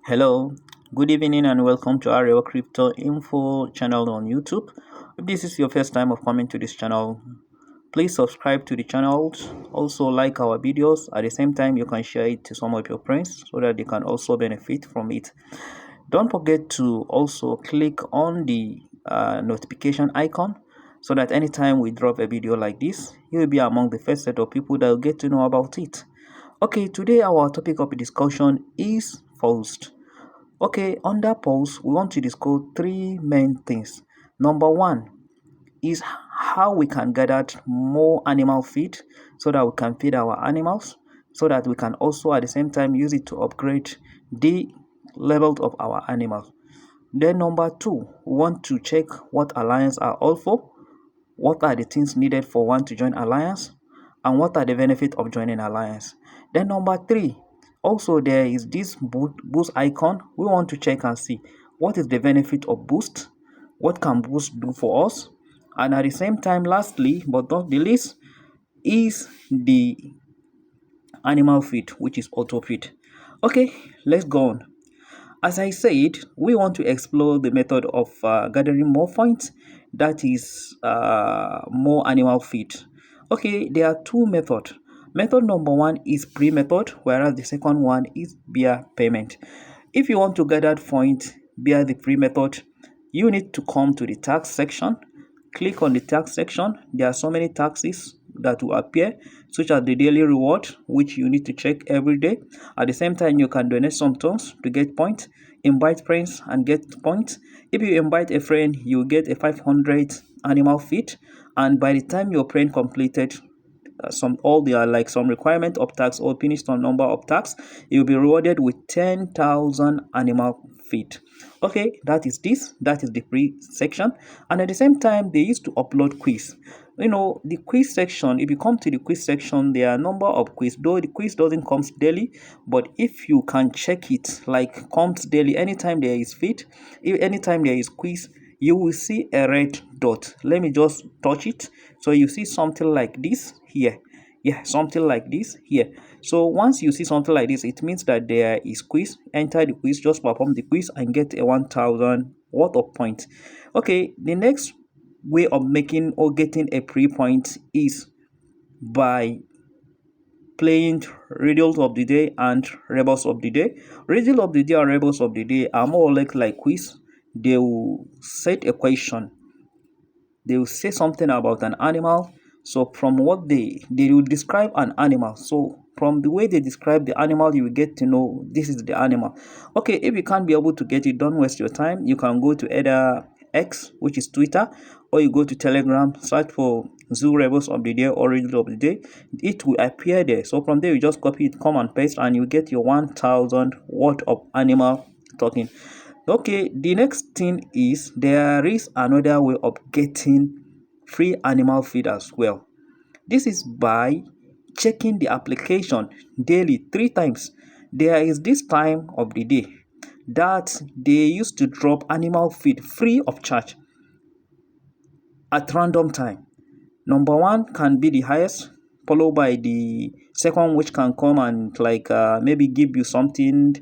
Hello, good evening, and welcome to Arewa Crypto Info channel on YouTube. If this is your first time of coming to this channel, please subscribe to the channel. Also, like our videos. At the same time, you can share it to some of your friends so that they can also benefit from it. Don't forget to also click on the notification icon so that anytime we drop a video like this, you will be among the first set of people that will get to know about it. Okay, today our topic of discussion is post. Okay, under pulse, we want to discuss three main things. Number one is how we can gather more animal feed so that we can feed our animals, so that we can also at the same time use it to upgrade the level of our animals. Then number two, we want to check what alliance are all for, what are the things needed for one to join alliance, and what are the benefits of joining alliance. Then number three, also there is this boost icon. We want to check and see what is the benefit of boost, what can boost do for us, and at the same time, lastly but not the least, is the animal feed, which is auto feed. Okay, let's go on. As I said, we want to explore the method of gathering more points, that is more animal feed. Okay, there are two methods. Method number one is pre-method, whereas the second one is via payment. If you want to gather points via the pre-method, you need to come to the tax section. Click on the tax section. There are so many taxes that will appear, such as the daily reward, which you need to check every day. At the same time, you can donate some tons to get points, invite friends and get points. If you invite a friend, you get a 500 animal feed, and by the time your friend completed some requirement of tax or finished some number of tax, you'll be rewarded with 10,000 animal feet. Okay, that is the free section. And at the same time, they used to upload quiz. The quiz section, if you come to the quiz section, there are a number of quiz, though the quiz doesn't come daily, but if you can check it, like comes daily, anytime there is feed, anytime there is quiz, you will see a red dot. Let me just touch it. So you see something like this here. Yeah, something like this here. So once you see something like this, it means that there is quiz. Enter the quiz, just perform the quiz and get a 1000 worth of points. Okay, the next way of making or getting a pre-point is by playing riddles of the day and rebels of the day. Riddle of the day and rebels of the day are more or less like quiz. They will set a question, they will say something about an animal. So from what they will describe an animal. So from the way they describe the animal, you will get to know this is the animal. Okay, if you can't be able to get it, don't waste your time. You can go to either X, which is Twitter, or you go to Telegram, search for Zoo Rebels of the Day or Riddle of the Day. It will appear there. So from there, you just copy it, come and paste, and you get your 1000 worth of animal talking. Okay, the next thing is there is another way of getting free animal feed as well. This is by checking the application daily 3 times. There is this time of the day that they used to drop animal feed free of charge at random time. Number one can be the highest, followed by the second, which can come and maybe give you something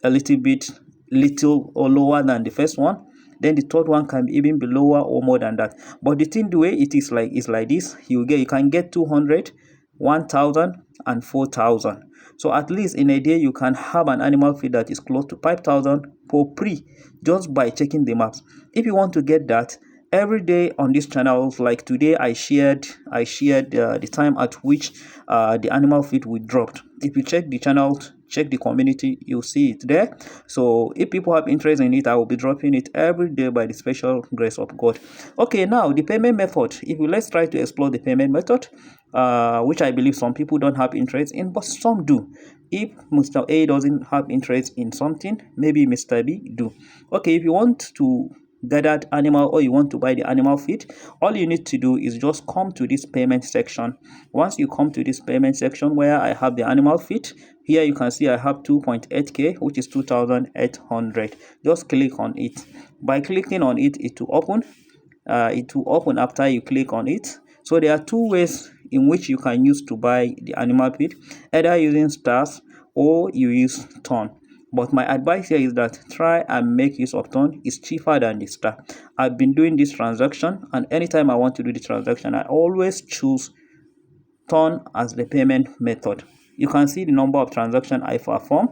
a little bit little or lower than the first one. Then the third one can even be lower or more than that. But the thing, the way it is like this, you can get 200, 1000 and 4000. So at least in a day you can have an animal feed that is close to 5000 for free, just by checking the maps. If you want to get that every day on this channel, like today I shared the time at which the animal feed we dropped. If you check the channel, check the community, you'll see it there. So if people have interest in it, I will be dropping it every day by the special grace of God. Okay, now the payment method. Let's try to explore the payment method, which I believe some people don't have interest in, but some do. If Mr. A doesn't have interest in something, maybe Mr. B do. Okay, if you want to get that animal or you want to buy the animal feed, all you need to do is just come to this payment section. Once you come to this payment section where I have the animal feed, here you can see I have 2.8k, which is 2800. Just click on it. By clicking on it, it will open. After you click on it. So there are two ways in which you can use to buy the animal feed, either using stars or you use ton. But my advice here is that try and make use of Ton. It's cheaper than the Star. I've been doing this transaction, and anytime I want to do the transaction, I always choose Ton as the payment method. You can see the number of transactions I perform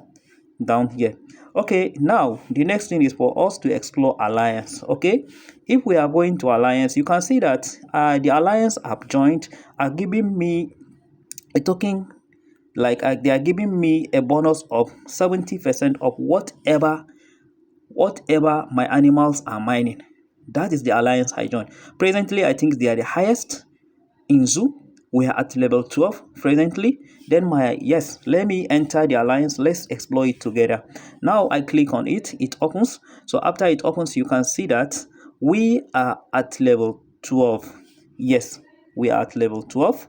down here. Okay, now the next thing is for us to explore alliance. Okay, if we are going to alliance, you can see that the alliance I've joined are giving me a token, like they are giving me a bonus of 70% of whatever my animals are mining. That is the alliance I joined. Presently, I think they are the highest in zoo. We are at level 12 presently. Then let me enter the alliance. Let's explore it together. Now I click on it, it opens. So after it opens, you can see that we are at level 12. Yes, we are at level 12.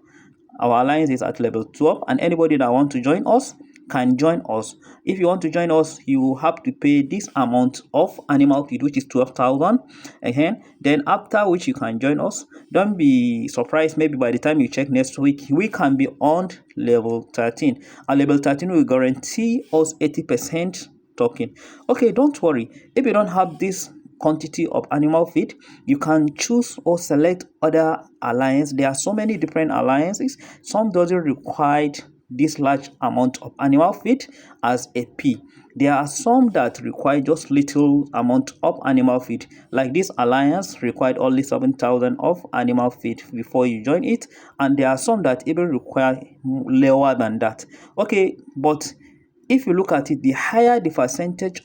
Our alliance is at level 12, and anybody that want to join us can join us. If you want to join us, you have to pay this amount of animal feed, which is 12,000 again. Then after which you can join us. Don't be surprised, maybe by the time you check next week, we can be on level 13. At level 13 will guarantee us 80% token. Okay, don't worry. If you don't have this quantity of animal feed, you can choose or select other alliance. There are so many different alliances. Some doesn't require this large amount of animal feed as a P. There are some that require just little amount of animal feed, like this alliance required only 7,000 of animal feed before you join it, and there are some that even require lower than that. Okay, but if you look at it, the higher the percentage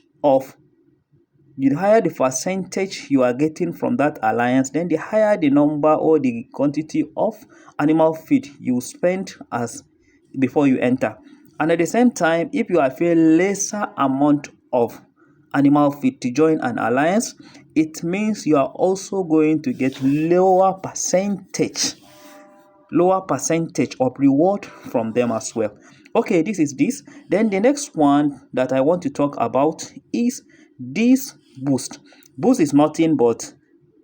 you are getting from that alliance, then the higher the number or the quantity of animal feed you spend as before you enter. And at the same time, if you are paying lesser amount of animal feed to join an alliance, it means you are also going to get lower percentage of reward from them as well. Okay, this is this. Then the next one that I want to talk about is this boost. Boost is nothing but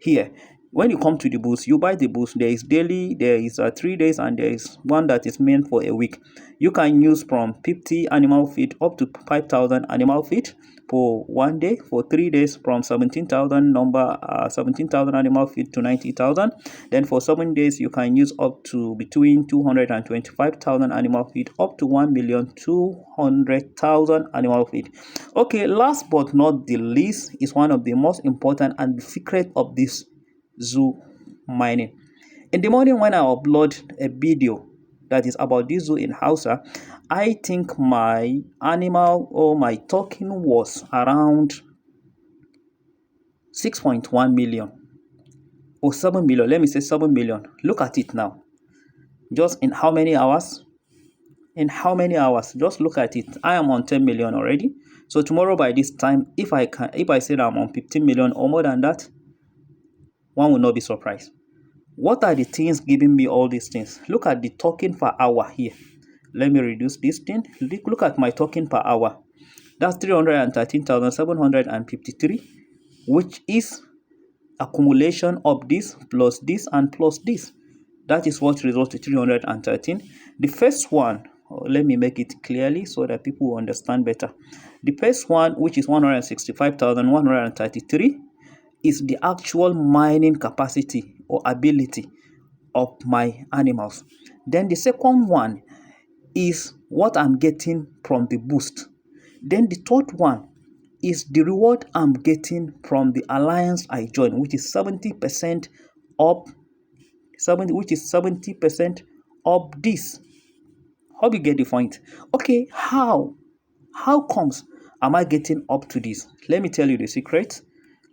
here. When you come to the boost, you buy the boost. There is daily, there is 3 days, and there is one that is meant for a week. You can use from 50 animal feed up to 5,000 animal feed for 1 day. For 3 days, from 17,000 animal feed to 90,000. Then for 7 days, you can use up to between 225,000 animal feed up to 1,200,000 animal feed. Okay, last but not the least is one of the most important and the secret of this zoo mining. In the morning when I upload a video that is about this zoo in Hausa, I think my animal or my token was around 6.1 million or 7 million. Let me say 7 million. Look at it now. Just in how many hours? Just look at it. I am on 10 million already. So tomorrow by this time, if I say that I'm on 15 million or more than that, one will not be surprised. What are the things giving me all these things? Look at the token per hour here. Let me reduce this thing. Look at my token per hour. That's 313,753, which is accumulation of this and plus this. That is what results to 313. The first one, let me make it clearly so that people will understand better. The first one, which is 165,133, is the actual mining capacity or ability of my animals. Then the second one is what I'm getting from the boost. Then the third one is the reward I'm getting from the alliance I joined, which is 70% of this. Hope you get the point. Okay, how comes am I getting up to this? Let me tell you the secret.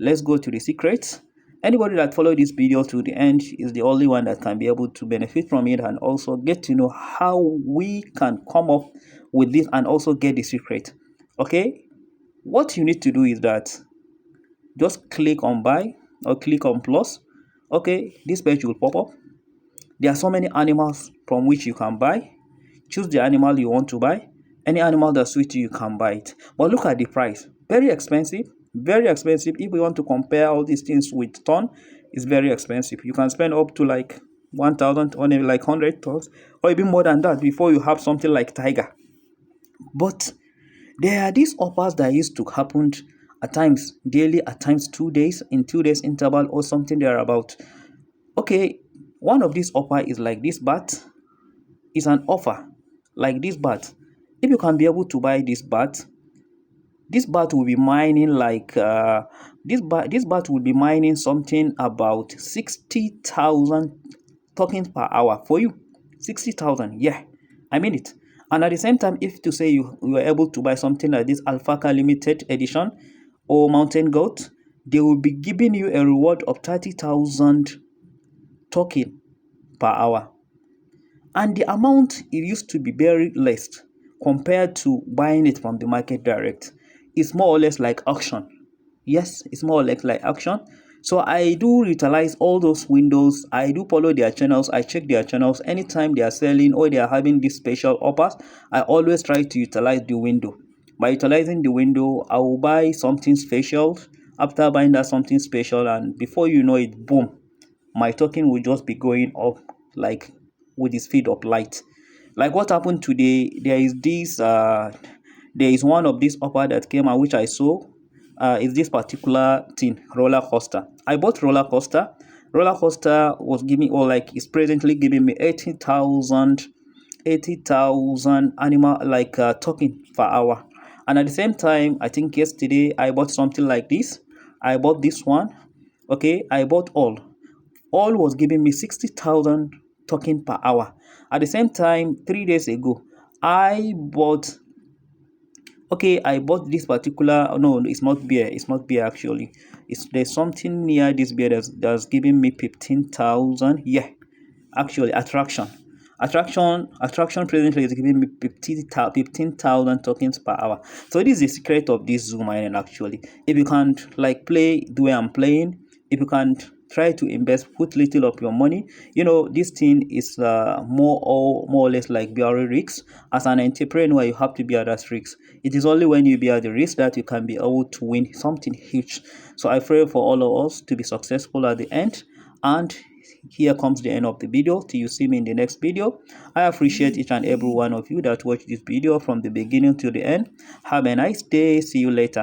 Let's go to the secrets. Anybody that follow this video to the end is the only one that can be able to benefit from it and also get to know how we can come up with this and also get the secret. Okay, what you need to do is that just click on buy or click on plus. Okay, this page will pop up. There are so many animals from which you can buy. Choose the animal you want to buy. Any animal that suits you, you can buy it. But look at the price. Very expensive. Very expensive. If we want to compare all these things with ton, it's very expensive. You can spend up to like 1,000 or maybe like 100 tons or even more than that before you have something like tiger. But There are these offers that used to happen at times daily, at times 2 days, in 2 days interval or something thereabout. Okay, one of these offer is like this bat. Is an offer like this bat. If you can be able to buy this bat will be mining like this bat will be mining something about 60,000 tokens per hour for you. 60,000, yeah, I mean it. And at the same time, if to say you were able to buy something like this Alphaca limited edition or Mountain Goat, they will be giving you a reward of 30,000 token per hour. And the amount it used to be very less compared to buying it from the market direct. It's more or less like auction. Yes, it's more or less like auction. So I do utilize all those windows. I do follow their channels. I check their channels anytime they are selling or they are having these special offers. I always try to utilize the window. By utilizing the window, I will buy something special. After buying that something special, and before you know it, boom, my token will just be going up like with the speed of light. Like what happened today, there is one of this offer that came out which I saw. Is this particular thing roller coaster. I bought roller coaster. Roller coaster was giving, or like is presently giving me 80,000 animal like token per hour. And at the same time, I think yesterday I bought something like this. I bought this one. Okay, I bought all was giving me 60,000 token per hour. At the same time, 3 days ago, I bought, okay, I bought this particular, no, it's not beer actually. There's something near this beer that's giving me 15,000. Yeah, actually, attraction presently is giving me 15,000 tokens per hour. So this is the secret of this Zoom mining actually. If you can't like play the way I'm playing, if you can't try to invest, put little of your money, this thing is more or less like bearing risks. As an entrepreneur, you have to bear that risks. It is only when you bear the risk that you can be able to win something huge. So I pray for all of us to be successful at the end. And here comes the end of the video. Till you see me in the next video. I appreciate each and every one of you that watched this video from the beginning to the end. Have a nice day. See you later.